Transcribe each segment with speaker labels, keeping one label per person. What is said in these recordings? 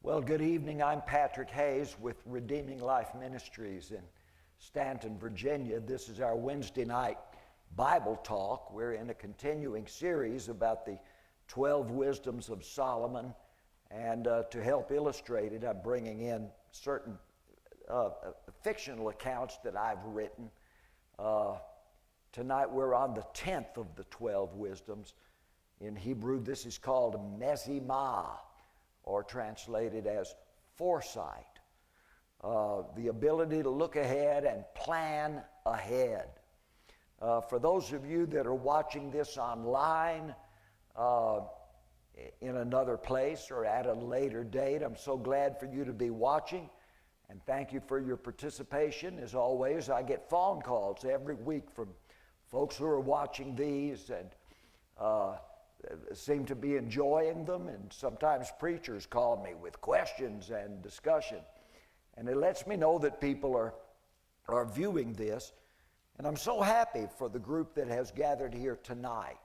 Speaker 1: Well, good evening. I'm Patrick Hayes with Redeeming Life Ministries in Stanton, Virginia. This is our Wednesday night Bible talk. We're in a continuing series about the 12 wisdoms of Solomon. And to help illustrate it, I'm bringing in certain fictional accounts that I've written. Tonight we're on the 10th of the 12 wisdoms. In Hebrew, this is called Mezimah, or translated as foresight. The ability to look ahead and plan ahead. For those of you that are watching this online, in another place or at a later date, I'm so glad for you to be watching, and thank you for your participation. As always, I get phone calls every week from folks who are watching these and seem to be enjoying them, and sometimes preachers call me with questions and discussion, and it lets me know that people are viewing this, and I'm so happy for the group that has gathered here tonight.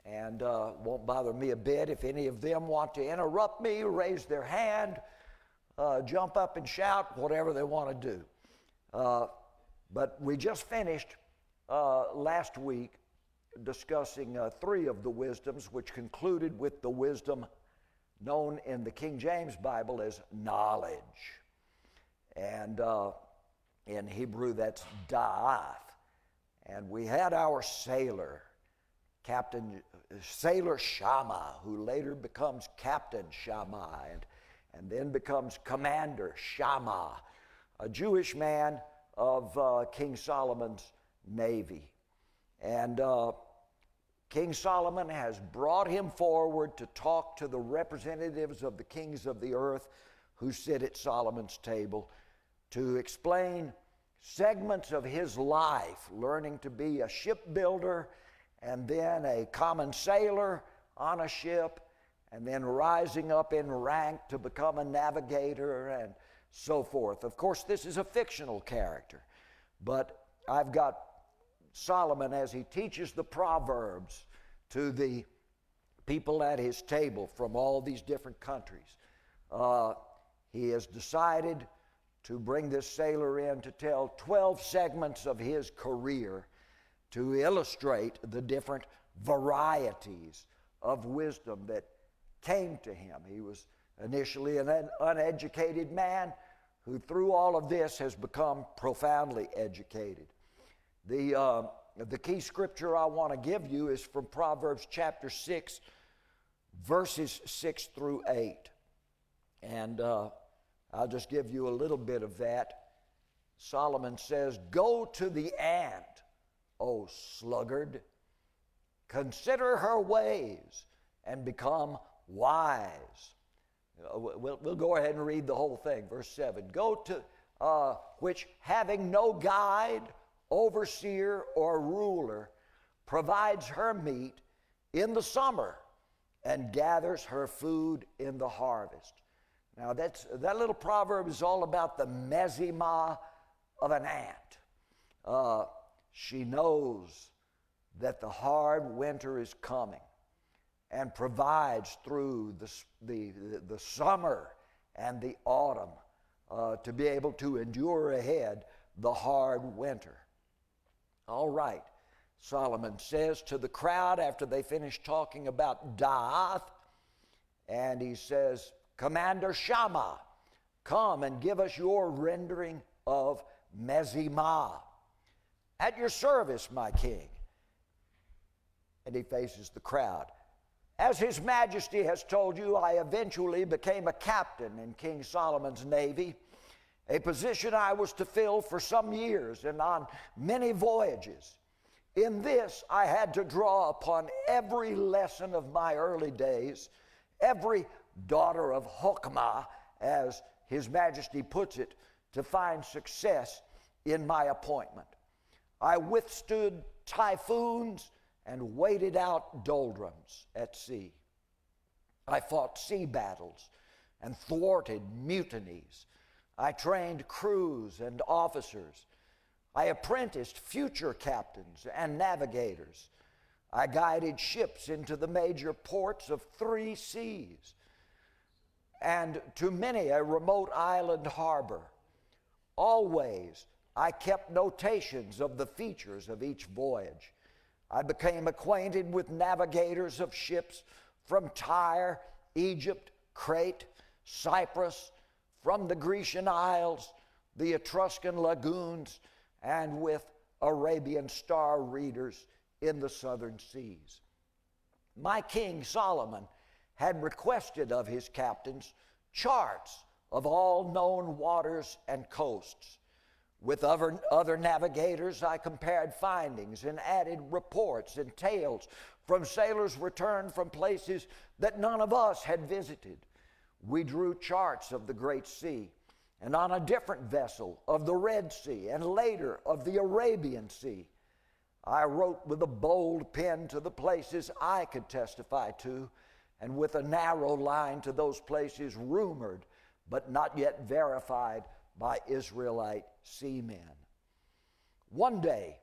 Speaker 1: And won't bother me a bit if any of them want to interrupt me, raise their hand, jump up and shout, whatever they want to do. But we just finished last week discussing three of the wisdoms, which concluded with the wisdom known in the King James Bible as knowledge. And in Hebrew, that's da'ath. And we had our sailor, Sailor Shammah, who later becomes Captain Shammah and then becomes Commander Shammah, a Jewish man of King Solomon's navy. And King Solomon has brought him forward to talk to the representatives of the kings of the earth who sit at Solomon's table, to explain segments of his life, learning to be a shipbuilder and then a common sailor on a ship, and then rising up in rank to become a navigator and so forth. Of course, this is a fictional character, but I've got Solomon as he teaches the Proverbs to the people at his table from all these different countries. He has decided to bring this sailor in to tell 12 segments of his career to illustrate the different varieties of wisdom that came to him. He was initially an uneducated man who through all of this has become profoundly educated. The key scripture I want to give you is from Proverbs chapter 6, verses 6 through 8. And I'll just give you a little bit of that. Solomon says, "Go to the ant, O sluggard, consider her ways and become wise." We'll go ahead and read the whole thing. Verse 7, "Go to which having no guide, overseer, or ruler, provides her meat in the summer and gathers her food in the harvest." Now that little proverb is all about the mezimah of an ant. She knows that the hard winter is coming and provides through the summer and the autumn to be able to endure ahead the hard winter. All right, Solomon says to the crowd after they finish talking about da'ath, and he says, "Commander Shammah, come and give us your rendering of mezimah." "At your service, my king." And he faces the crowd. "As His Majesty has told you, I eventually became a captain in King Solomon's navy, a position I was to fill for some years and on many voyages. In this, I had to draw upon every lesson of my early days, every daughter of Hokmah, as His Majesty puts it, to find success in my appointment. I withstood typhoons and waited out doldrums at sea. I fought sea battles and thwarted mutinies. I trained crews and officers. I apprenticed future captains and navigators. I guided ships into the major ports of 3 seas. and to many a remote island harbor. Always I kept notations of the features of each voyage. I became acquainted with navigators of ships from Tyre, Egypt, Crete, Cyprus, from the Grecian Isles, the Etruscan lagoons, and with Arabian star readers in the southern seas. My king Solomon had requested of his captains charts of all known waters and coasts. With other navigators, I compared findings and added reports and tales from sailors returned from places that none of us had visited. We drew charts of the Great Sea, and on a different vessel of the Red Sea, and later of the Arabian Sea. I wrote with a bold pen to the places I could testify to, and with a narrow line to those places rumored but not yet verified by Israelite seamen. One day,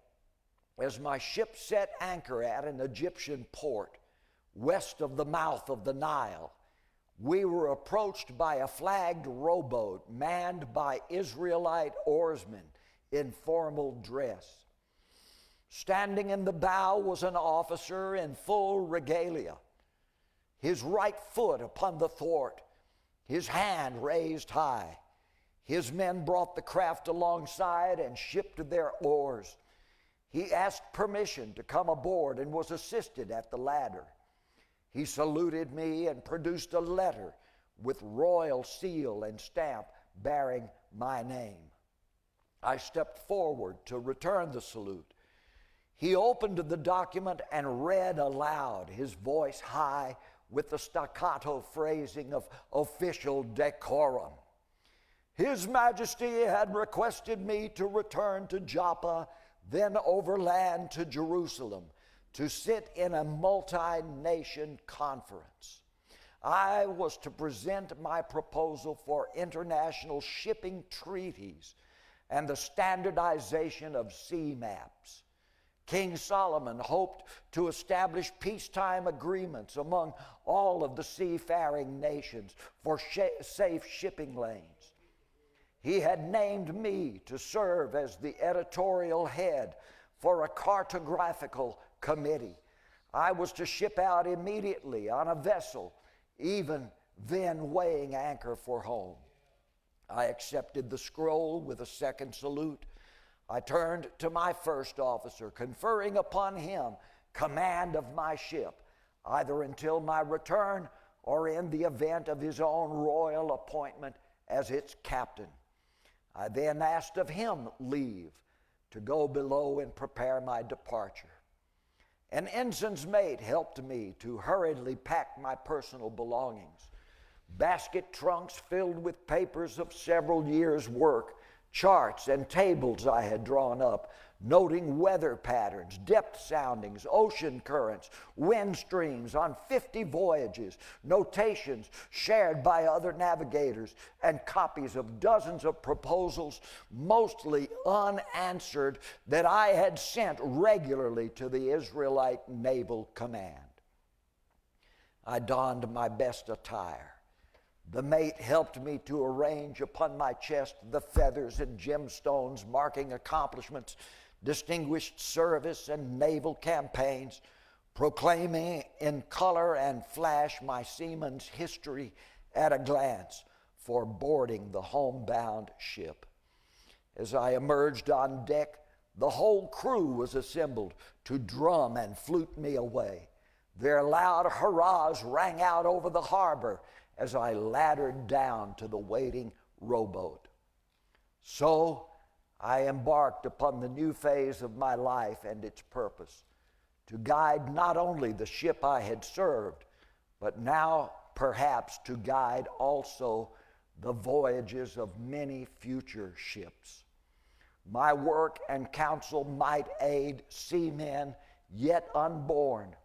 Speaker 1: as my ship set anchor at an Egyptian port west of the mouth of the Nile, we were approached by a flagged rowboat manned by Israelite oarsmen in formal dress. Standing in the bow was an officer in full regalia, his right foot upon the thwart, his hand raised high. His men brought the craft alongside and shipped their oars. He asked permission to come aboard and was assisted at the ladder. He saluted me and produced a letter with royal seal and stamp bearing my name. I stepped forward to return the salute. He opened the document and read aloud, his voice high with the staccato phrasing of official decorum. His Majesty had requested me to return to Joppa, then overland to Jerusalem, to sit in a multi-nation conference. I was to present my proposal for international shipping treaties and the standardization of sea maps. King Solomon hoped to establish peacetime agreements among all of the seafaring nations for safe shipping lanes. He had named me to serve as the editorial head for a cartographical committee. I was to ship out immediately on a vessel, even then weighing anchor for home. I accepted the scroll with a second salute. I turned to my first officer, conferring upon him command of my ship, either until my return or in the event of his own royal appointment as its captain. I then asked of him leave to go below and prepare my departure. An ensign's mate helped me to hurriedly pack my personal belongings. Basket trunks filled with papers of several years' work, charts and tables I had drawn up, noting weather patterns, depth soundings, ocean currents, wind streams on 50 voyages, notations shared by other navigators, and copies of dozens of proposals, mostly unanswered, that I had sent regularly to the Israelite Naval Command. I donned my best attire. The mate helped me to arrange upon my chest the feathers and gemstones marking accomplishments, distinguished service, and naval campaigns, proclaiming in color and flash my seaman's history at a glance for boarding the homebound ship. As I emerged on deck, the whole crew was assembled to drum and flute me away. Their loud hurrahs rang out over the harbor as I laddered down to the waiting rowboat. So I embarked upon the new phase of my life and its purpose, to guide not only the ship I had served, but now perhaps to guide also the voyages of many future ships. My work and counsel might aid seamen yet unborn.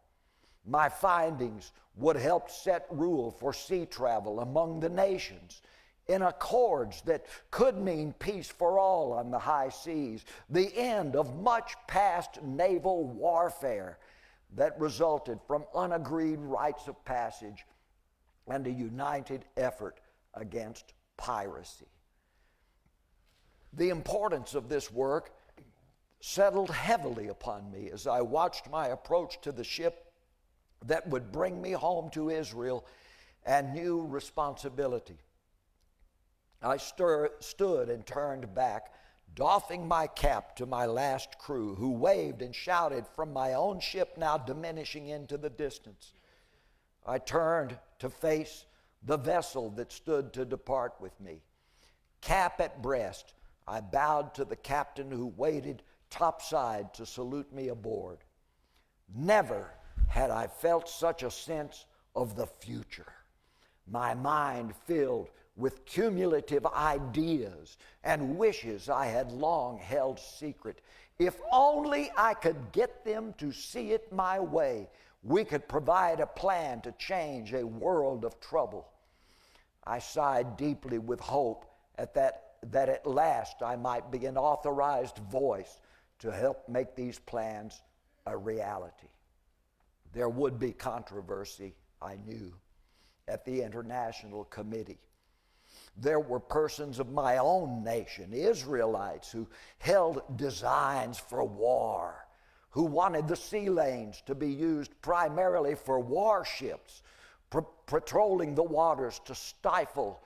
Speaker 1: My findings would help set rule for sea travel among the nations in accords that could mean peace for all on the high seas, the end of much past naval warfare that resulted from unagreed rites of passage and a united effort against piracy. The importance of this work settled heavily upon me as I watched my approach to the ship that would bring me home to Israel and new responsibility. I stood and turned back, doffing my cap to my last crew, who waved and shouted from my own ship now diminishing into the distance. I turned to face the vessel that stood to depart with me. Cap at breast, I bowed to the captain who waited topside to salute me aboard. Never had I felt such a sense of the future. My mind filled with cumulative ideas and wishes I had long held secret. If only I could get them to see it my way, we could provide a plan to change a world of trouble. I sighed deeply with hope that at last I might be an authorized voice to help make these plans a reality. There would be controversy, I knew, at the International Committee. There were persons of my own nation, Israelites, who held designs for war, who wanted the sea lanes to be used primarily for warships, patrolling the waters to stifle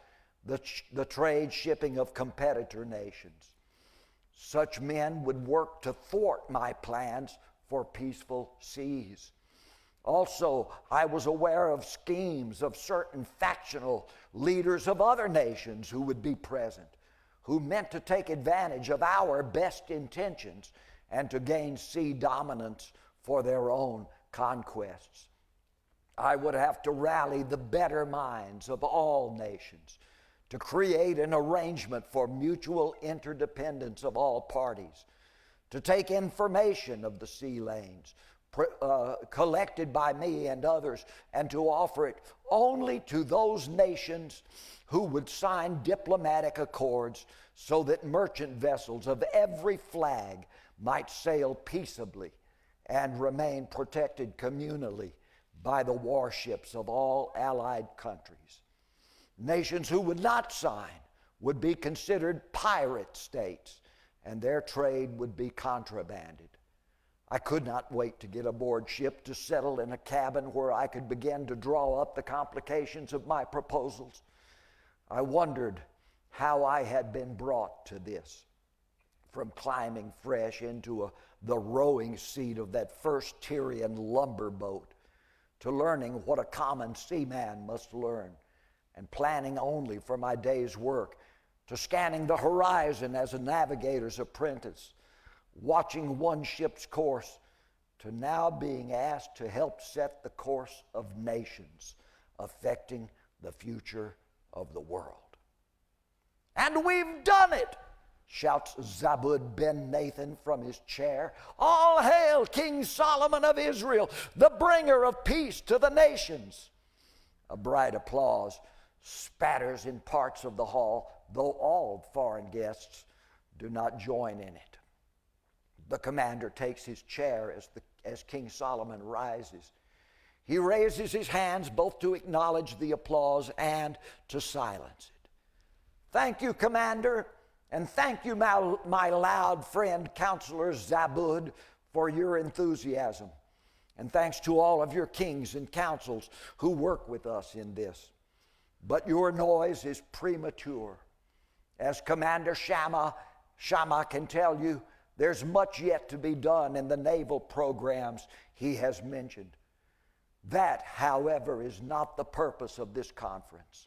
Speaker 1: the trade shipping of competitor nations. Such men would work to thwart my plans for peaceful seas. Also, I was aware of schemes of certain factional leaders of other nations who would be present, who meant to take advantage of our best intentions and to gain sea dominance for their own conquests. I would have to rally the better minds of all nations to create an arrangement for mutual interdependence of all parties, to take information of the sea lanes collected by me and others, and to offer it only to those nations who would sign diplomatic accords so that merchant vessels of every flag might sail peaceably and remain protected communally by the warships of all allied countries. Nations who would not sign would be considered pirate states, and their trade would be contrabanded. I could not wait to get aboard ship to settle in a cabin where I could begin to draw up the complications of my proposals. I wondered how I had been brought to this, from climbing fresh into the rowing seat of that first Tyrian lumber boat, to learning what a common seaman must learn, and planning only for my day's work, to scanning the horizon as a navigator's apprentice, watching one ship's course, to now being asked to help set the course of nations affecting the future of the world. And we've done it, shouts Zabud ben Nathan from his chair. All hail King Solomon of Israel, the bringer of peace to the nations. A bright applause spatters in parts of the hall, though all foreign guests do not join in it. The commander takes his chair as King Solomon rises. He raises his hands both to acknowledge the applause and to silence it. Thank you, Commander, and thank you, my loud friend, Counselor Zabud, for your enthusiasm. And thanks to all of your kings and councils who work with us in this. But your noise is premature. As Commander Shammah can tell you, there's much yet to be done in the naval programs he has mentioned. That, however, is not the purpose of this conference.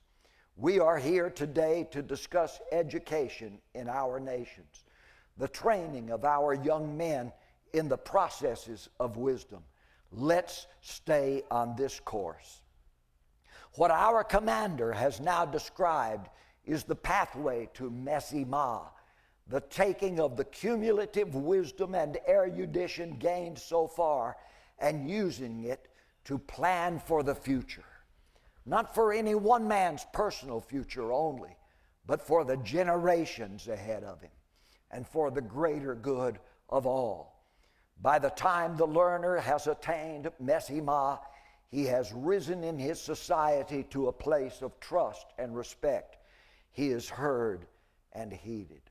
Speaker 1: We are here today to discuss education in our nations, the training of our young men in the processes of wisdom. Let's stay on this course. What our commander has now described is the pathway to Meshimah, the taking of the cumulative wisdom and erudition gained so far and using it to plan for the future. Not for any one man's personal future only, but for the generations ahead of him and for the greater good of all. By the time the learner has attained Meshimah, He has risen in his society to a place of trust and respect. He is heard and heeded.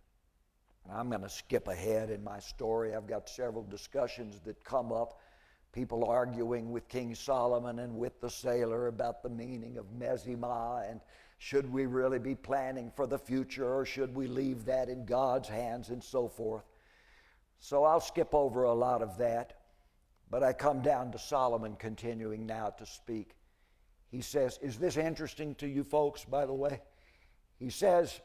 Speaker 1: I'm going to skip ahead in my story. I've got several discussions that come up. People arguing with King Solomon and with the sailor about the meaning of Mezimah, and should we really be planning for the future, or should we leave that in God's hands, and so forth. So I'll skip over a lot of that, but I come down to Solomon continuing now to speak. He says, is this interesting to you folks, by the way? He says,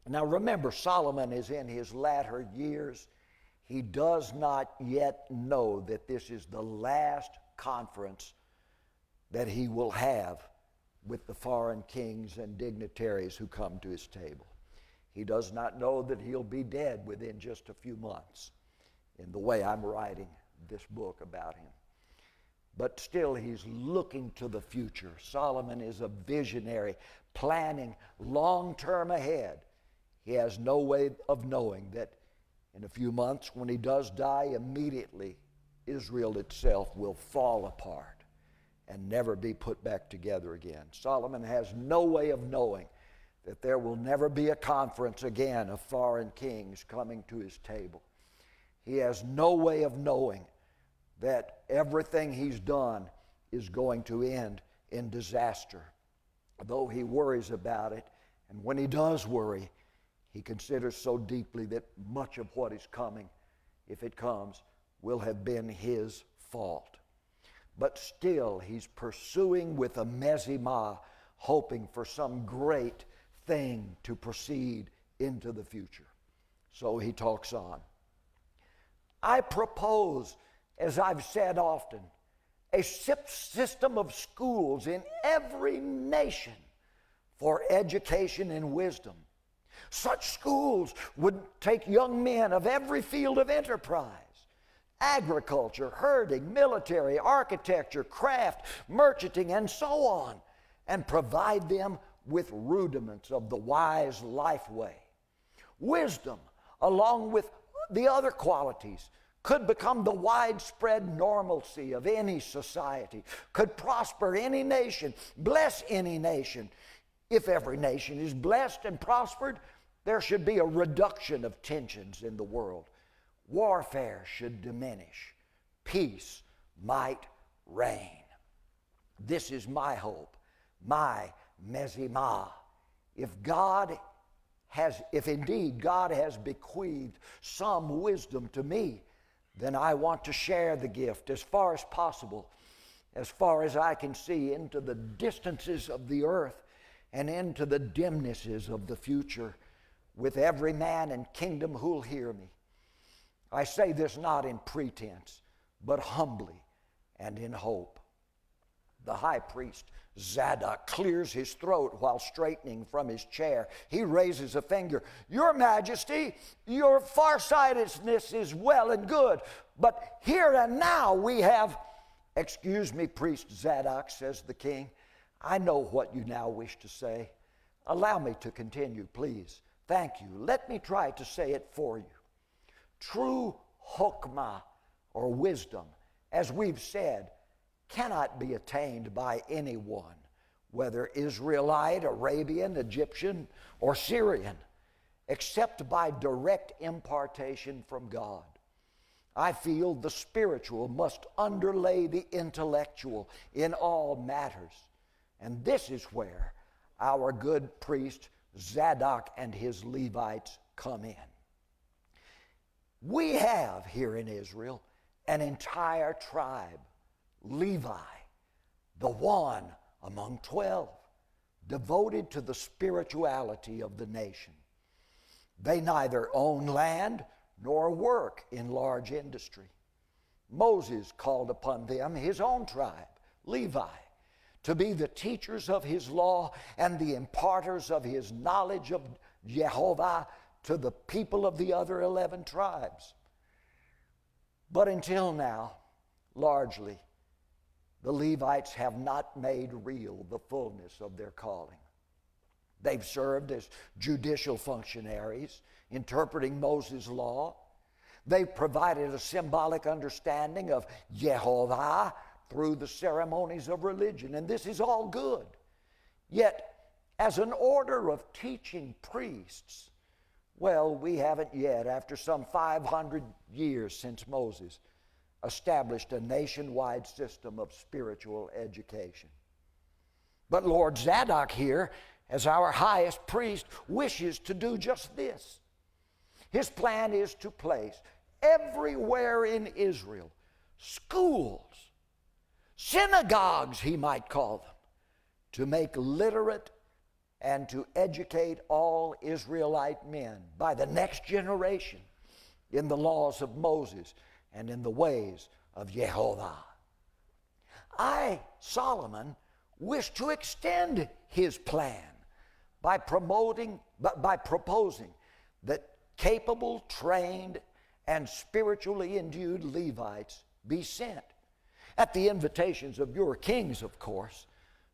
Speaker 1: now remember, Solomon is in his latter years. He does not yet know that this is the last conference that he will have with the foreign kings and dignitaries who come to his table. He does not know that he'll be dead within just a few months, in the way I'm writing this book about him. But still, he's looking to the future. Solomon is a visionary, planning long-term ahead. He has no way of knowing that in a few months, when he does die, immediately Israel itself will fall apart and never be put back together again. Solomon has no way of knowing that there will never be a conference again of foreign kings coming to his table. He has no way of knowing that everything he's done is going to end in disaster, though he worries about it. And when he does worry, he considers so deeply that much of what is coming, if it comes, will have been his fault. But still, he's pursuing with a Mezimah, hoping for some great thing to proceed into the future. So he talks on. I propose, as I've said often, a system of schools in every nation for education and wisdom. Such schools would take young men of every field of enterprise, agriculture, herding, military, architecture, craft, merchanting, and so on, and provide them with rudiments of the wise life way. Wisdom, along with the other qualities, could become the widespread normalcy of any society, could prosper any nation, bless any nation. If every nation is blessed and prospered, there should be a reduction of tensions in the world. Warfare should diminish. Peace might reign. This is my hope, my Mezimah. If indeed God has bequeathed some wisdom to me, then I want to share the gift as far as possible, as far as I can see, into the distances of the earth and into the dimnesses of the future, with every man and kingdom who'll hear me. I say this not in pretense, but humbly and in hope. The high priest Zadok clears his throat while straightening from his chair. He raises a finger. Your Majesty, your farsightedness is well and good, but here and now we have... Excuse me, priest Zadok, says the king. I know what you now wish to say. Allow me to continue, please. Thank you. Let me try to say it for you. True hokmah, or wisdom, as we've said, cannot be attained by anyone, whether Israelite, Arabian, Egyptian, or Syrian, except by direct impartation from God. I feel the spiritual must underlay the intellectual in all matters, and this is where our good priest Zadok and his Levites come in. We have here in Israel an entire tribe, Levi, the one among 12, devoted to the spirituality of the nation. They neither own land nor work in large industry. Moses called upon them, his own tribe, Levi, to be the teachers of his law and the imparters of his knowledge of Jehovah to the people of the other 11 tribes. But until now, largely, the Levites have not made real the fullness of their calling. They've served as judicial functionaries, interpreting Moses' law. They've provided a symbolic understanding of Jehovah through the ceremonies of religion, and this is all good. Yet, as an order of teaching priests, well, we haven't yet, after some 500 years since Moses, established a nationwide system of spiritual education. But Lord Zadok here, as our highest priest, wishes to do just this. His plan is to place everywhere in Israel schools, synagogues, he might call them, to make literate and to educate all Israelite men by the next generation in the laws of Moses and in the ways of Jehovah. I, Solomon, wish to extend his plan by proposing that capable, trained, and spiritually endued Levites be sent, at the invitations of your kings, of course,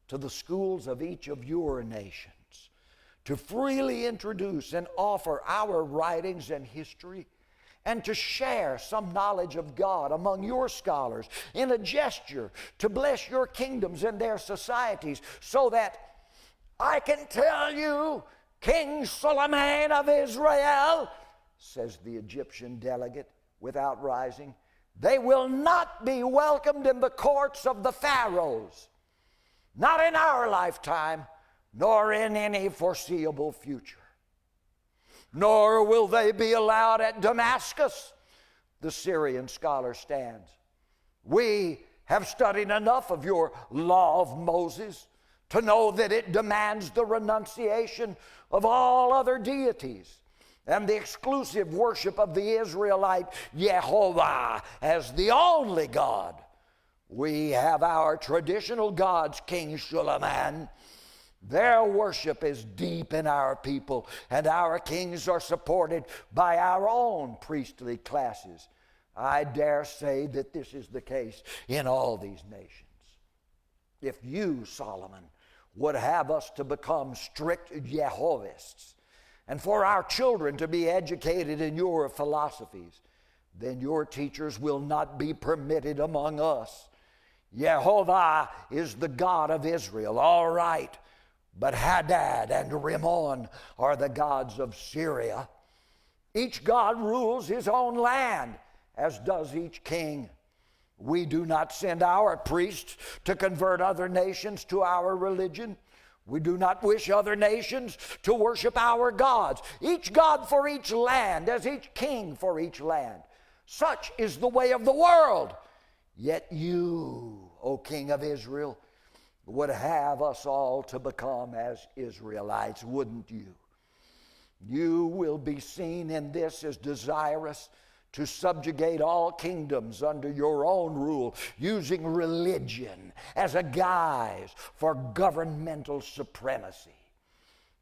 Speaker 1: to the schools of each of your nations, to freely introduce and offer our writings and history, and to share some knowledge of God among your scholars in a gesture to bless your kingdoms and their societies, so that I can tell you, King Solomon of Israel, says the Egyptian delegate without rising, they will not be welcomed in the courts of the pharaohs, not in our lifetime, nor in any foreseeable future. Nor will they be allowed at Damascus, the Syrian scholar stands. We have studied enough of your law of Moses to know that it demands the renunciation of all other deities and the exclusive worship of the Israelite Jehovah as the only God. We have our traditional gods, King Solomon. Their worship is deep in our people, and our kings are supported by our own priestly classes. I dare say that this is the case in all these nations. If you, Solomon, would have us to become strict Jehovists, and for our children to be educated in your philosophies, then your teachers will not be permitted among us. Jehovah is the God of Israel, all right, but Hadad and Rimmon are the gods of Syria. Each god rules his own land, as does each king. We do not send our priests to convert other nations to our religion. We do not wish other nations to worship our gods, each god for each land, as each king for each land. Such is the way of the world. Yet you, O King of Israel, would have us all to become as Israelites, wouldn't you? You will be seen in this as desirous to subjugate all kingdoms under your own rule, using religion as a guise for governmental supremacy.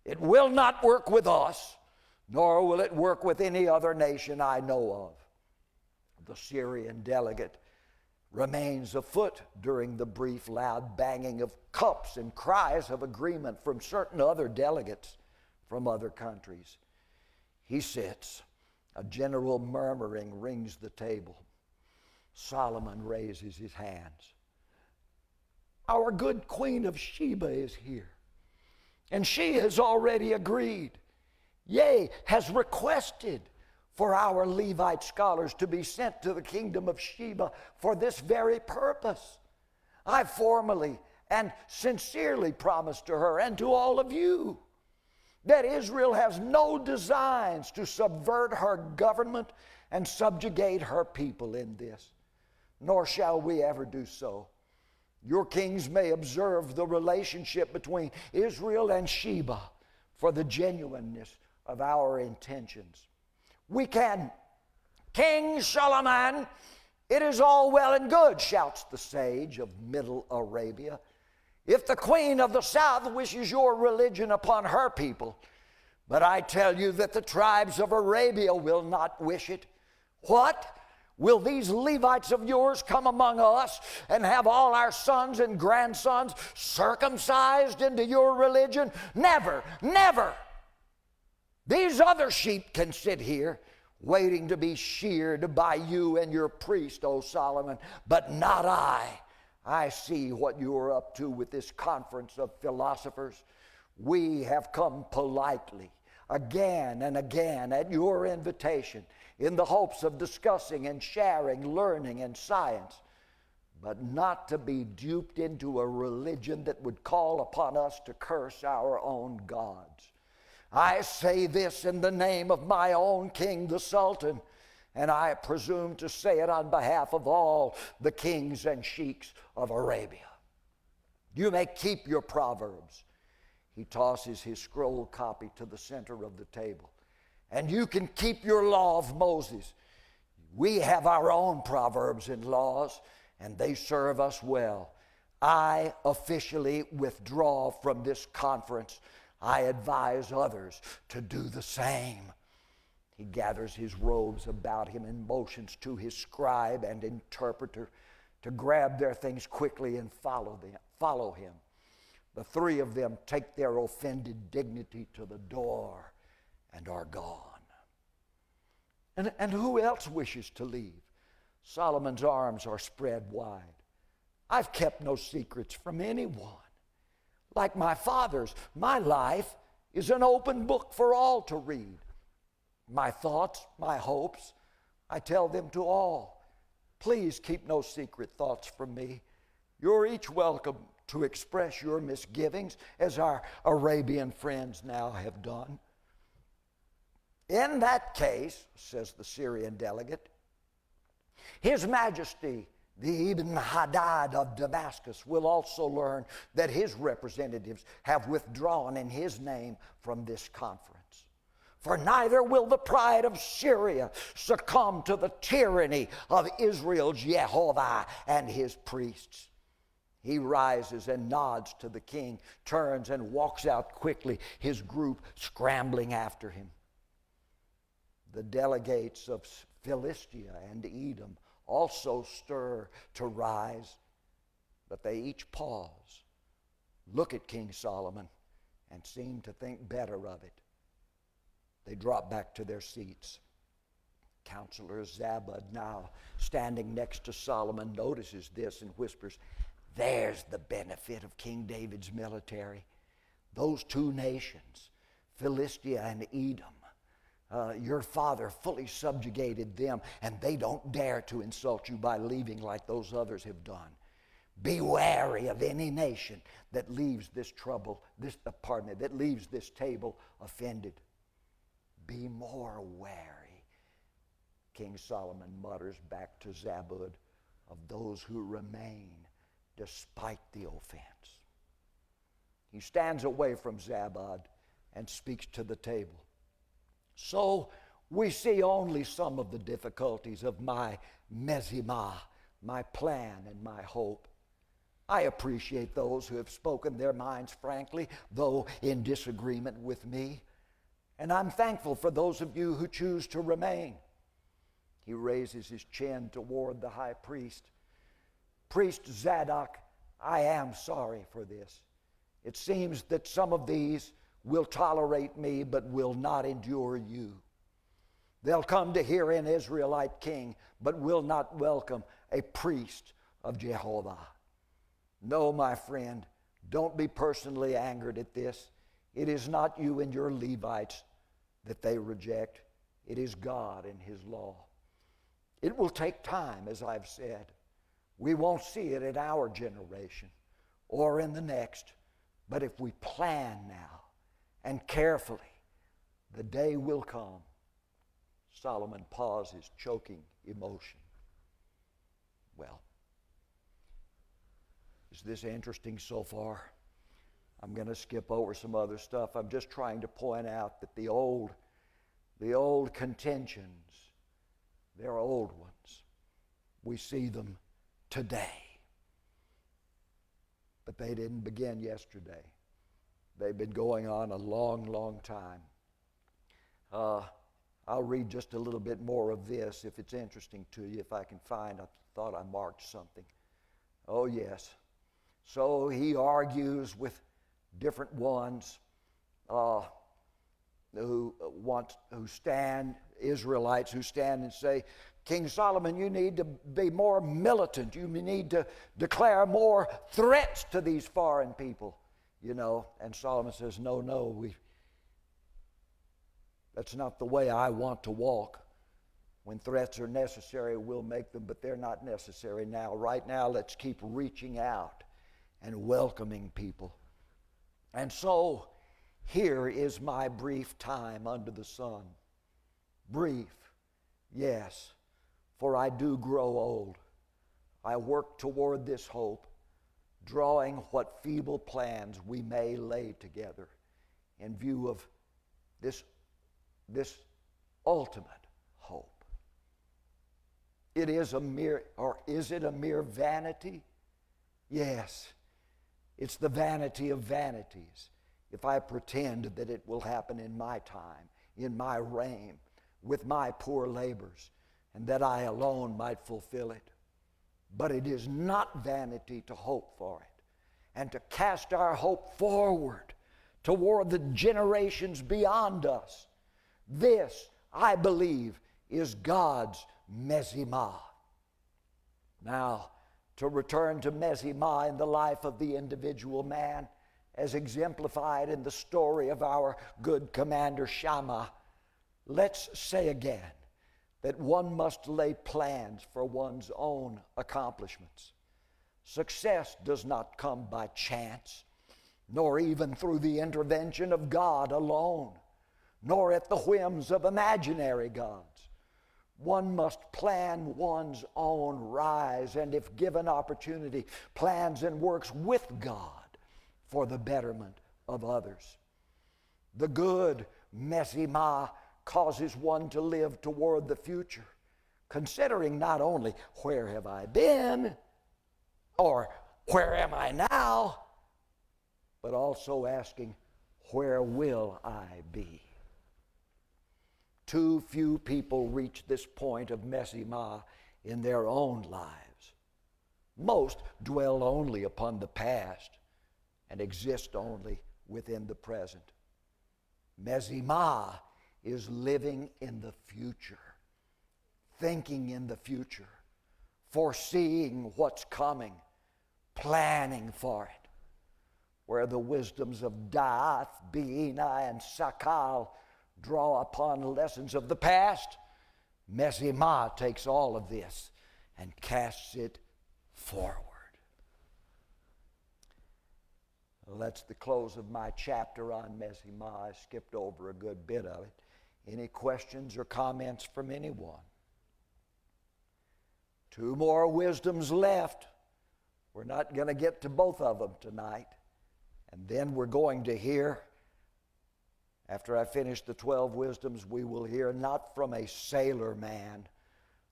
Speaker 1: It will not work with us, nor will it work with any other nation I know of. The Syrian delegate remains afoot during the brief loud banging of cups and cries of agreement from certain other delegates from other countries. He sits. A general murmuring rings the table. Solomon raises his hands. Our good Queen of Sheba is here, and she has already agreed, yea, has requested for our Levite scholars to be sent to the kingdom of Sheba for this very purpose. I formally and sincerely promised to her and to all of you that Israel has no designs to subvert her government and subjugate her people in this, nor shall we ever do so. Your kings may observe the relationship between Israel and Sheba for the genuineness of our intentions. We can, King Solomon, it is all well and good, shouts the sage of Middle Arabia, if the queen of the south wishes your religion upon her people. But I tell you that the tribes of Arabia will not wish it. What? Will these Levites of yours come among us and have all our sons and grandsons circumcised into your religion? Never, never. These other sheep can sit here waiting to be sheared by you and your priest, O Solomon, but not I. I see what you are up to with this conference of philosophers. We have come politely, again and again, at your invitation, in the hopes of discussing and sharing learning and science, but not to be duped into a religion that would call upon us to curse our own gods. I say this in the name of my own king, the Sultan, and I presume to say it on behalf of all the kings and sheiks of Arabia. You may keep your proverbs. He tosses his scroll copy to the center of the table. And you can keep your law of Moses. We have our own proverbs and laws, and they serve us well. I officially withdraw from this conference. I advise others to do the same. He gathers his robes about him and motions to his scribe and interpreter to grab their things quickly and follow him. The three of them take their offended dignity to the door and are gone. And who else wishes to leave? Solomon's arms are spread wide. I've kept no secrets from anyone. Like my father's, my life is an open book for all to read. My thoughts, my hopes, I tell them to all. Please keep no secret thoughts from me. You're each welcome to express your misgivings, as our Arabian friends now have done. In that case, says the Syrian delegate, His Majesty, the Ibn Haddad of Damascus, will also learn that his representatives have withdrawn in his name from this conference. For neither will the pride of Syria succumb to the tyranny of Israel's Jehovah and his priests. He rises and nods to the king, turns and walks out quickly, his group scrambling after him. The delegates of Philistia and Edom also stir to rise, but they each pause, look at King Solomon, and seem to think better of it. They drop back to their seats. Counselor Zabud, now standing next to Solomon, notices this and whispers, "There's the benefit of King David's military. Those two nations, Philistia and Edom, your father fully subjugated them, and they don't dare to insult you by leaving like those others have done. Be wary of any nation that leaves this that leaves this table offended. Be more wary," King Solomon mutters back to Zabud, "of those who remain despite the offense." He stands away from Zabud and speaks to the table. "So we see only some of the difficulties of my mezimah, my plan and my hope. I appreciate those who have spoken their minds frankly, though in disagreement with me. And I'm thankful for those of you who choose to remain." He raises his chin toward the high priest. "Priest Zadok, I am sorry for this. It seems that some of these will tolerate me but will not endure you. They'll come to hear an Israelite king but will not welcome a priest of Jehovah. No, my friend, don't be personally angered at this. It is not you and your Levites that they reject. It is God and His law. It will take time, as I've said. We won't see it in our generation or in the next. But if we plan now and carefully, the day will come." Solomon pauses, choking emotion. Well, is this interesting so far? I'm going to skip over some other stuff. I'm just trying to point out that the old contentions, they're old ones. We see them today. But they didn't begin yesterday. They've been going on a long, long time. I'll read just a little bit more of this if it's interesting to you, if I can find. I thought I marked something. Oh, yes. So he argues with different ones who stand Israelites who stand and say, King Solomon, you need to be more militant. You need to declare more threats to these foreign people, you know. And Solomon says, no, that's not the way I want to walk. When threats are necessary, we'll make them, but they're not necessary now. Right now, let's keep reaching out and welcoming people. And so, here is my brief time under the sun. Brief, yes, for I do grow old. I work toward this hope, drawing what feeble plans we may lay together in view of this ultimate hope. It is a mere, or is it a mere vanity? Yes, it's the vanity of vanities. If I pretend that it will happen in my time, in my reign, with my poor labors, and that I alone might fulfill it. But it is not vanity to hope for it, and to cast our hope forward toward the generations beyond us. This, I believe, is God's Mezimah. Now, to return to Mezimah in the life of the individual man, as exemplified in the story of our good commander Shammah, let's say again that one must lay plans for one's own accomplishments. Success does not come by chance, nor even through the intervention of God alone, nor at the whims of imaginary gods. One must plan one's own rise, and if given opportunity, plans and works with God for the betterment of others. The good Mezimah causes one to live toward the future, considering not only where have I been or where am I now, but also asking where will I be. Too few people reach this point of Mezimah in their own lives. Most dwell only upon the past and exist only within the present. Mezimah is living in the future, thinking in the future, foreseeing what's coming, planning for it. Where the wisdoms of Da'ath, Be'ina, and Sakal draw upon lessons of the past, Mezimah takes all of this and casts it forward. Well, that's the close of my chapter on Mezimah. I skipped over a good bit of it. Any questions or comments from anyone? Two more wisdoms left. We're not going to get to both of them tonight. And then we're going to hear, after I finish the 12 wisdoms, we will hear not from a sailor man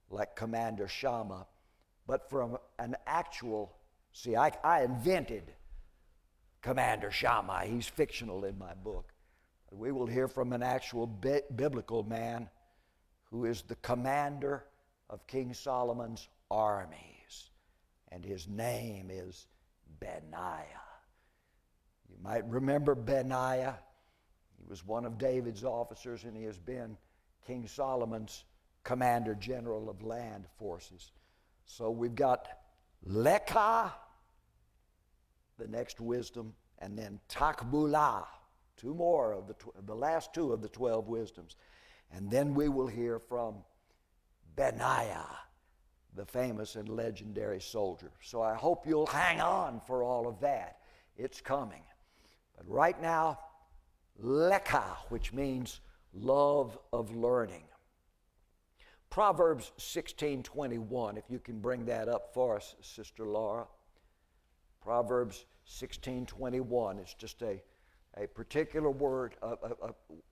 Speaker 1: like Commander Shammah, but from an actual, see, I invented Commander Shammah. He's fictional in my book. But we will hear from an actual biblical man who is the commander of King Solomon's armies. And his name is Benaiah. You might remember Benaiah. He was one of David's officers, and he has been King Solomon's commander general of land forces. So we've got Lekah, the next wisdom, and then Takbulah, two more of the last two of the 12 wisdoms. And then we will hear from Benaiah, the famous and legendary soldier. So I hope you'll hang on for all of that. It's coming. But right now, Lekah, which means love of learning. Proverbs 16:21, if you can bring that up for us, Sister Laura. Proverbs 16:21. It's just a particular word,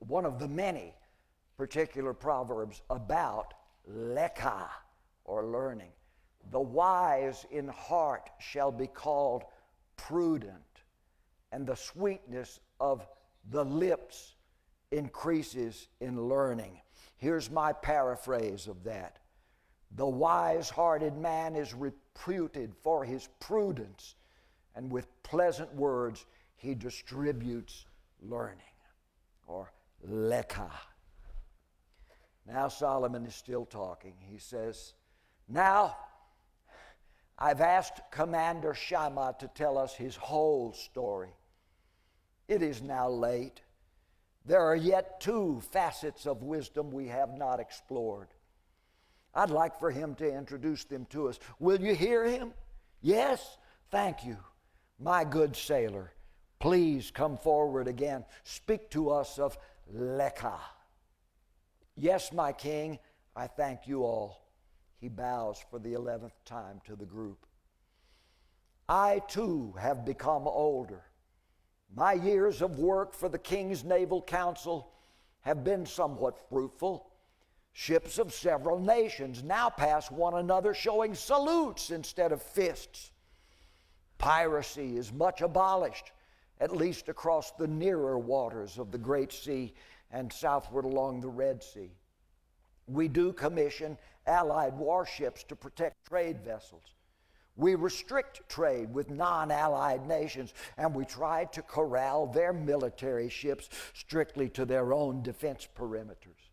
Speaker 1: one of the many particular proverbs about Lekah, or learning. The wise in heart shall be called prudent, and the sweetness of the lips increases in learning. Here's my paraphrase of that. The wise-hearted man is reputed for his prudence, and with pleasant words he distributes learning, or Lekah. Now Solomon is still talking. He says, now I've asked Commander Shammah to tell us his whole story. It is now late. There are yet 2 facets of wisdom we have not explored. I'd like for him to introduce them to us. Will you hear him? Yes? Thank you. My good sailor, please come forward again. Speak to us of Lekah. Yes, my king, I thank you all. He bows for the 11th time to the group. I too have become older. My years of work for the King's Naval Council have been somewhat fruitful. Ships of several nations now pass one another showing salutes instead of fists. Piracy is much abolished, at least across the nearer waters of the Great Sea and southward along the Red Sea. We do commission Allied warships to protect trade vessels. We restrict trade with non-Allied nations, and we try to corral their military ships strictly to their own defense perimeters.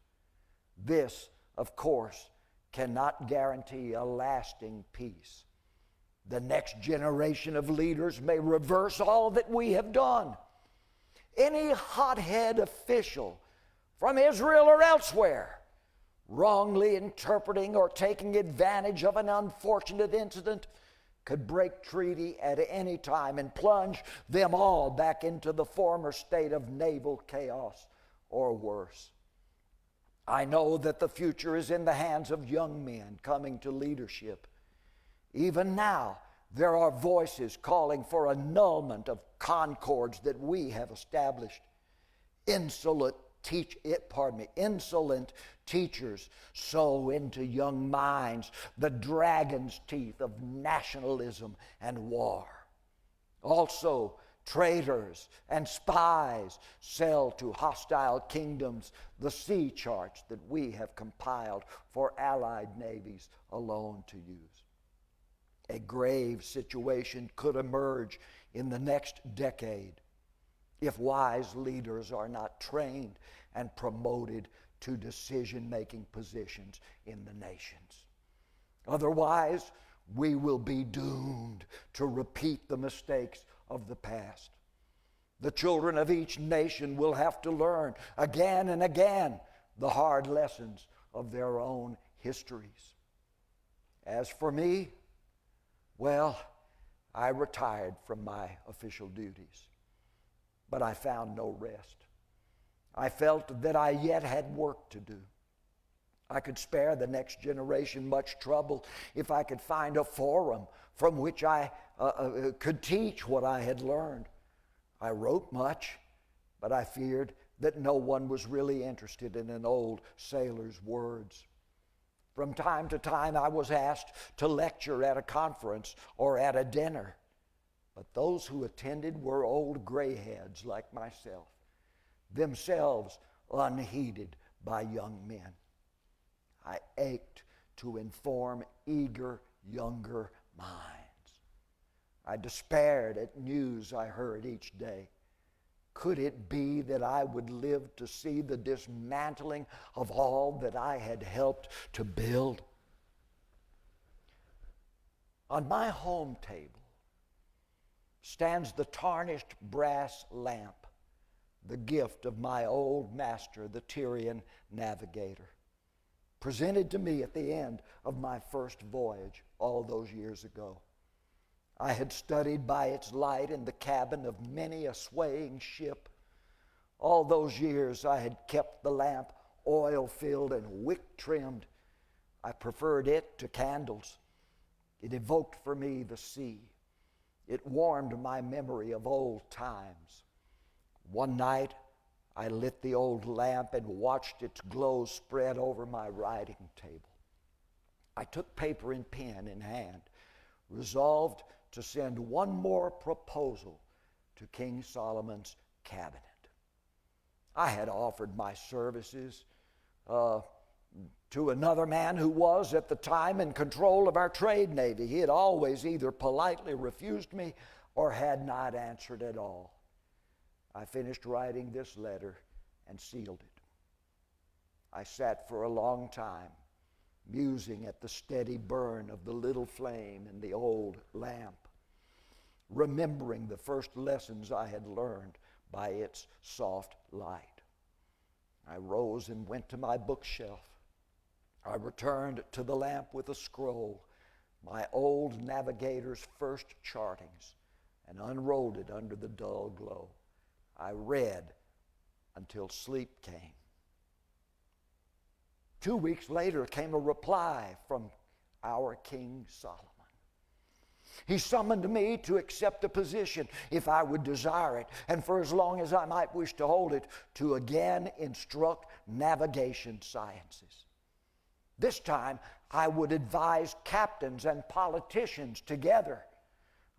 Speaker 1: This, of course, cannot guarantee a lasting peace. The next generation of leaders may reverse all that we have done. Any hothead official from Israel or elsewhere, wrongly interpreting or taking advantage of an unfortunate incident, could break treaty at any time and plunge them all back into the former state of naval chaos or worse. I know that the future is in the hands of young men coming to leadership. Even now, there are voices calling for annulment of concords that we have established. Insolent teachers sow into young minds the dragon's teeth of nationalism and war. Also, traitors and spies sell to hostile kingdoms the sea charts that we have compiled for Allied navies alone to use. A grave situation could emerge in the next decade if wise leaders are not trained and promoted to decision-making positions in the nations. Otherwise, we will be doomed to repeat the mistakes of the past. The children of each nation will have to learn again and again the hard lessons of their own histories. As for me, well, I retired from my official duties, but I found no rest. I felt that I yet had work to do. I could spare the next generation much trouble if I could find a forum from which I could teach what I had learned. I wrote much, but I feared that no one was really interested in an old sailor's words. From time to time, I was asked to lecture at a conference or at a dinner, but those who attended were old grayheads like myself, themselves unheeded by young men. I ached to inform eager, younger minds. I despaired at news I heard each day. Could it be that I would live to see the dismantling of all that I had helped to build? On my home table stands the tarnished brass lamp, the gift of my old master, the Tyrian navigator, presented to me at the end of my first voyage all those years ago. I had studied by its light in the cabin of many a swaying ship. All those years I had kept the lamp oil-filled and wick-trimmed. I preferred it to candles. It evoked for me the sea. It warmed my memory of old times. One night, I lit the old lamp and watched its glow spread over my writing table. I took paper and pen in hand, resolved to send one more proposal to King Solomon's cabinet. I had offered my services to another man who was at the time in control of our trade navy. He had always either politely refused me or had not answered at all. I finished writing this letter and sealed it. I sat for a long time, musing at the steady burn of the little flame in the old lamp, remembering the first lessons I had learned by its soft light. I rose and went to my bookshelf. I returned to the lamp with a scroll, my old navigator's first chartings, and unrolled it under the dull glow. I read until sleep came. 2 weeks later came a reply from our King Solomon. He summoned me to accept a position if I would desire it, and for as long as I might wish to hold it, to again instruct navigation sciences. This time, I would advise captains and politicians together.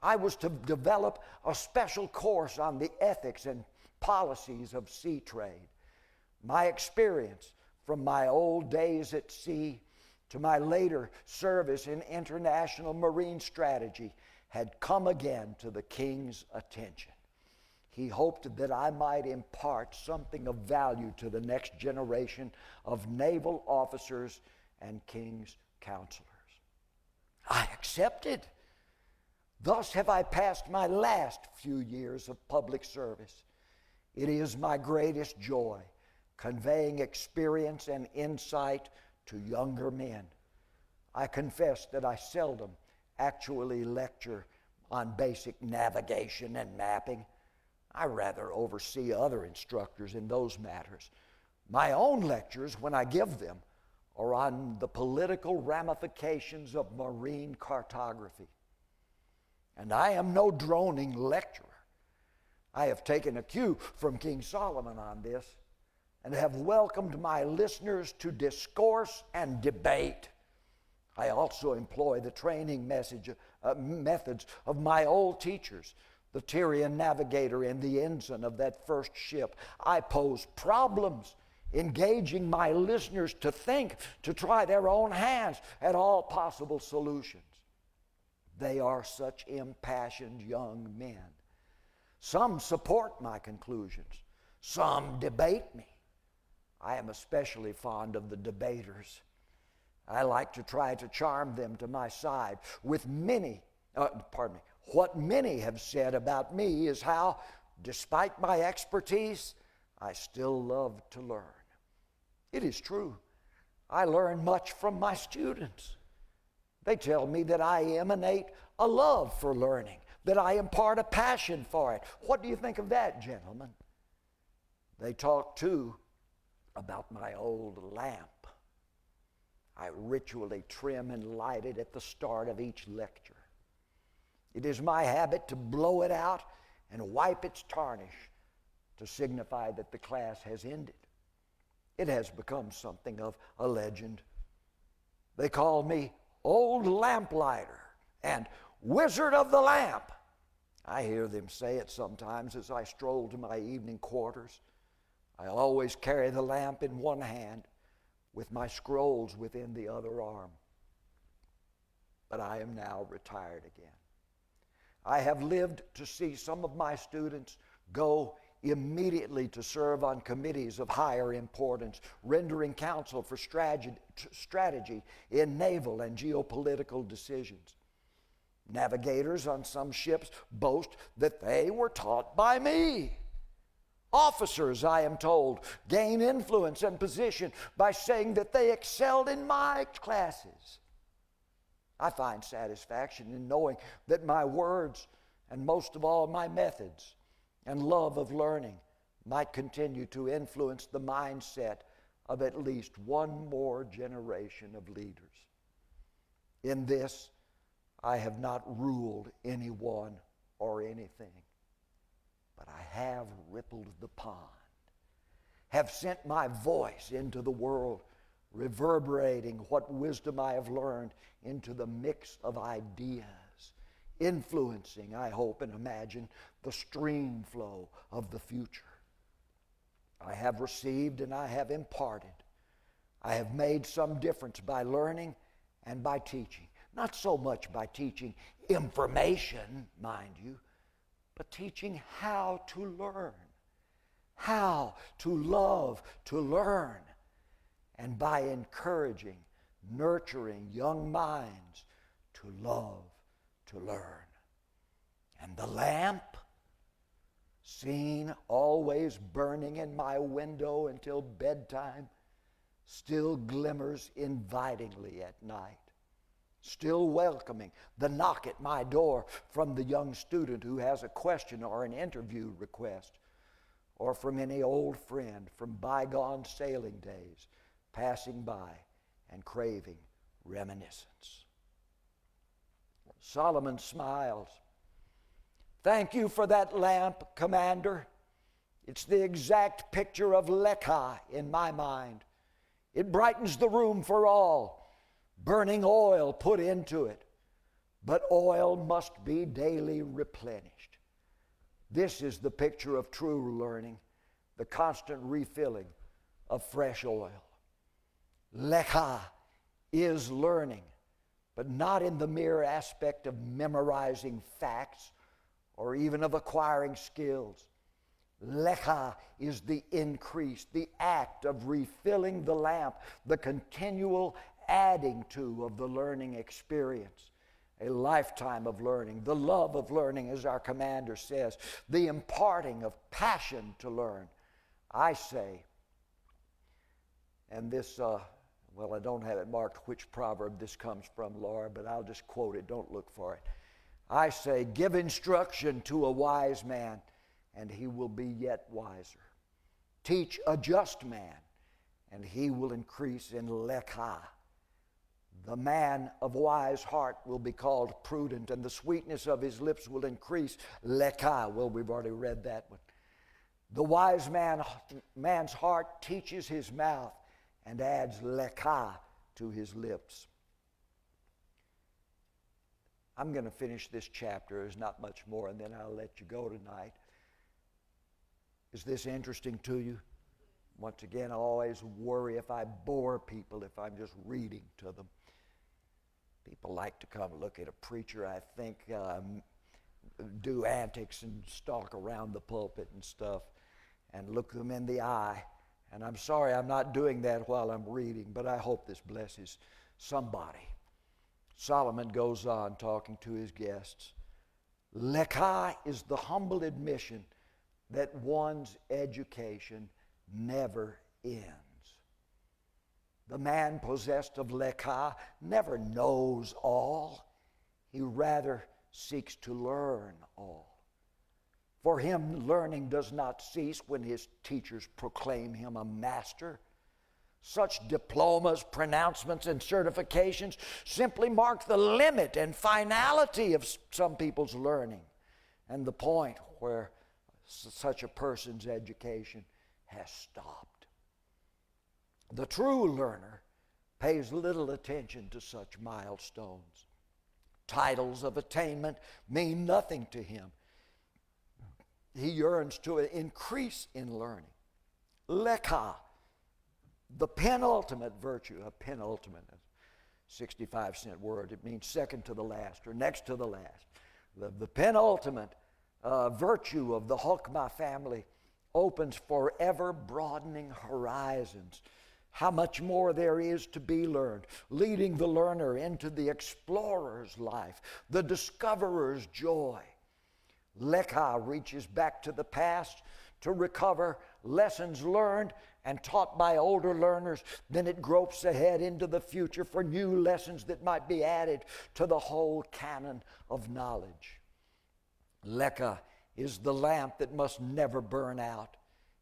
Speaker 1: I was to develop a special course on the ethics and policies of sea trade. My experience from my old days at sea to my later service in international marine strategy had come again to the King's attention. He hoped that I might impart something of value to the next generation of naval officers and King's counselors. I accepted. Thus have I passed my last few years of public service. It is my greatest joy, conveying experience and insight to younger men. I confess that I seldom actually lecture on basic navigation and mapping. I rather oversee other instructors in those matters. My own lectures, when I give them, are on the political ramifications of marine cartography. And I am no droning lecturer. I have taken a cue from King Solomon on this and have welcomed my listeners to discourse and debate. I also employ the training methods of my old teachers, the Tyrian navigator and the ensign of that first ship. I pose problems, engaging my listeners to think, to try their own hands at all possible solutions. They are such impassioned young men. Some support my conclusions. Some debate me. I am especially fond of the debaters. I like to try to charm them to my side. What many have said about me is how, despite my expertise, I still love to learn. It is true. I learn much from my students. They tell me that I emanate a love for learning, that I impart a passion for it. What do you think of that, gentlemen? They talk, too, about my old lamp. I ritually trim and light it at the start of each lecture. It is my habit to blow it out and wipe its tarnish to signify that the class has ended. It has become something of a legend. They call me Old Lamplighter and Wizard of the Lamp. I hear them say it sometimes as I stroll to my evening quarters. I always carry the lamp in one hand with my scrolls within the other arm. But I am now retired again. I have lived to see some of my students go immediately to serve on committees of higher importance, rendering counsel for strategy in naval and geopolitical decisions. Navigators on some ships boast that they were taught by me. Officers, I am told, gain influence and position by saying that they excelled in my classes. I find satisfaction in knowing that my words, and most of all my methods, and love of learning might continue to influence the mindset of at least one more generation of leaders. In this, I have not ruled anyone or anything, but I have rippled the pond, have sent my voice into the world, reverberating what wisdom I have learned into the mix of ideas, influencing, I hope and imagine, the stream flow of the future. I have received and I have imparted. I have made some difference by learning and by teaching. Not so much by teaching information, mind you, but teaching how to learn, how to love to learn, and by encouraging, nurturing young minds to love, to learn. And the lamp, seen always burning in my window until bedtime, still glimmers invitingly at night, still welcoming the knock at my door from the young student who has a question or an interview request, or from any old friend from bygone sailing days passing by and craving reminiscence. Solomon smiles. Thank you for that lamp, Commander. It's the exact picture of Lekha in my mind. It brightens the room for all. Burning oil put into it. But oil must be daily replenished. This is the picture of true learning, the constant refilling of fresh oil. Lekha is learning, but not in the mere aspect of memorizing facts or even of acquiring skills. Lekha is the increase, the act of refilling the lamp, the continual adding to of the learning experience. A lifetime of learning, the love of learning, as our commander says, the imparting of passion to learn. I say, and this, well, I don't have it marked which proverb this comes from, Laura, but I'll just quote it. Don't look for it. I say, give instruction to a wise man, and he will be yet wiser. Teach a just man, and he will increase in lekha. The man of wise heart will be called prudent, and the sweetness of his lips will increase lekha. Well, we've already read that one. The wise man's heart teaches his mouth and adds lekha to his lips. I'm going to finish this chapter. There's not much more, and then I'll let you go tonight. Is this interesting to you? Once again, I always worry if I bore people if I'm just reading to them. People like to come look at a preacher, I think, do antics and stalk around the pulpit and stuff and look them in the eye. And I'm sorry I'm not doing that while I'm reading, but I hope this blesses somebody. Solomon goes on talking to his guests. Lekha is the humble admission that one's education never ends. The man possessed of lekha never knows all. He rather seeks to learn all. For him, learning does not cease when his teachers proclaim him a master. Such diplomas, pronouncements, and certifications simply mark the limit and finality of some people's learning and the point where such a person's education has stopped. The true learner pays little attention to such milestones. Titles of attainment mean nothing to him. He yearns to increase in learning. Lekha, the penultimate virtue, a penultimate, 65-cent word, it means second to the last or next to the last. The penultimate virtue of the Hokmah family opens forever broadening horizons. How much more there is to be learned, leading the learner into the explorer's life, the discoverer's joy. Lekha reaches back to the past to recover lessons learned and taught by older learners. Then it gropes ahead into the future for new lessons that might be added to the whole canon of knowledge. Lekha is the lamp that must never burn out.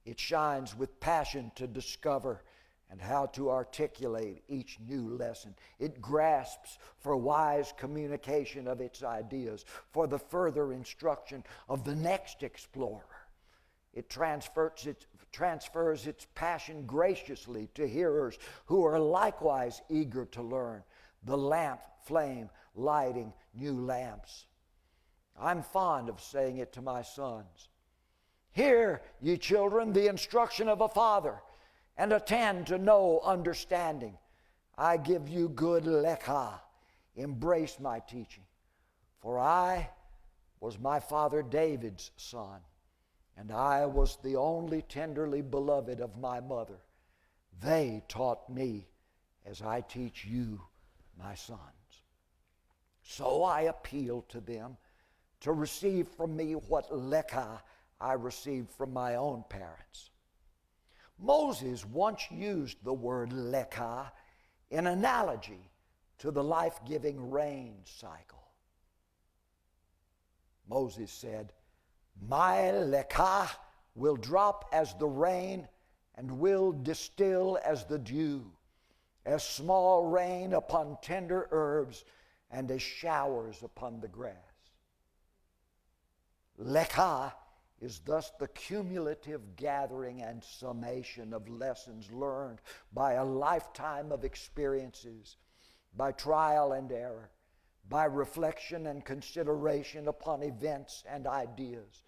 Speaker 1: It shines with passion to discover and how to articulate each new lesson. It grasps for wise communication of its ideas, for the further instruction of the next explorer. It transfers its passion graciously to hearers who are likewise eager to learn. The lamp flame lighting new lamps. I'm fond of saying it to my sons. Hear, ye children, the instruction of a father, and attend to know understanding. I give you good lekha. Embrace my teaching. For I was my father David's son, and I was the only tenderly beloved of my mother. They taught me as I teach you, my sons. So I appeal to them to receive from me what lekah I received from my own parents. Moses once used the word lekah in analogy to the life-giving rain cycle. Moses said, "My lekah will drop as the rain and will distill as the dew, as small rain upon tender herbs and as showers upon the grass." Lekah is thus the cumulative gathering and summation of lessons learned by a lifetime of experiences, by trial and error, by reflection and consideration upon events and ideas,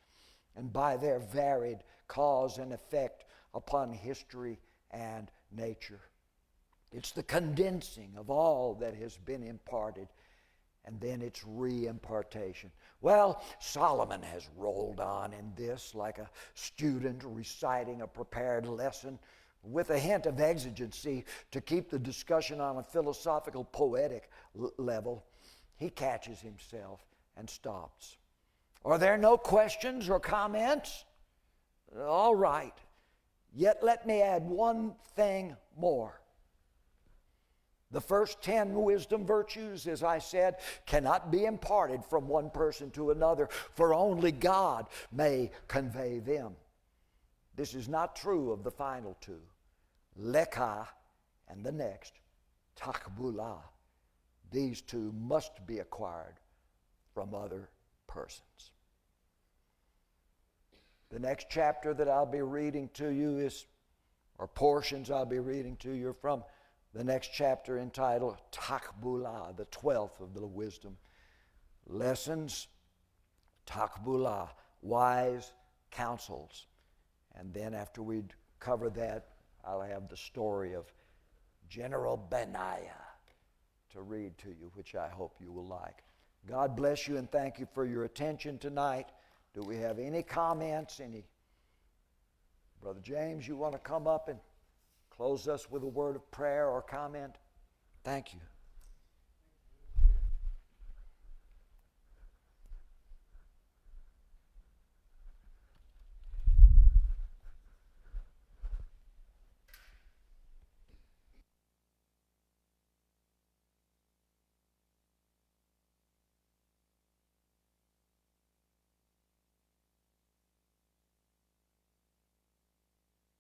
Speaker 1: and by their varied cause and effect upon history and nature. It's the condensing of all that has been imparted, and then its re-impartation. Well, Solomon has rolled on in this like a student reciting a prepared lesson with a hint of exigency to keep the discussion on a philosophical, poetic level. He catches himself and stops. Are there no questions or comments? All right. Yet let me add one thing more. The first 10 wisdom virtues, as I said, cannot be imparted from one person to another, for only God may convey them. This is not true of the final two, lekah and the next, takbulah. These two must be acquired from other persons. The next chapter that I'll be reading to you is, or portions I'll be reading to you from the next chapter entitled Takbulah, the 12th of the wisdom. Lessons, Takbulah, wise counsels. And then after we cover that, I'll have the story of General Benaiah to read to you, which I hope you will like. God bless you and thank you for your attention tonight. Do we have any comments? Brother James, you want to come up and close us with a word of prayer or comment? Thank you.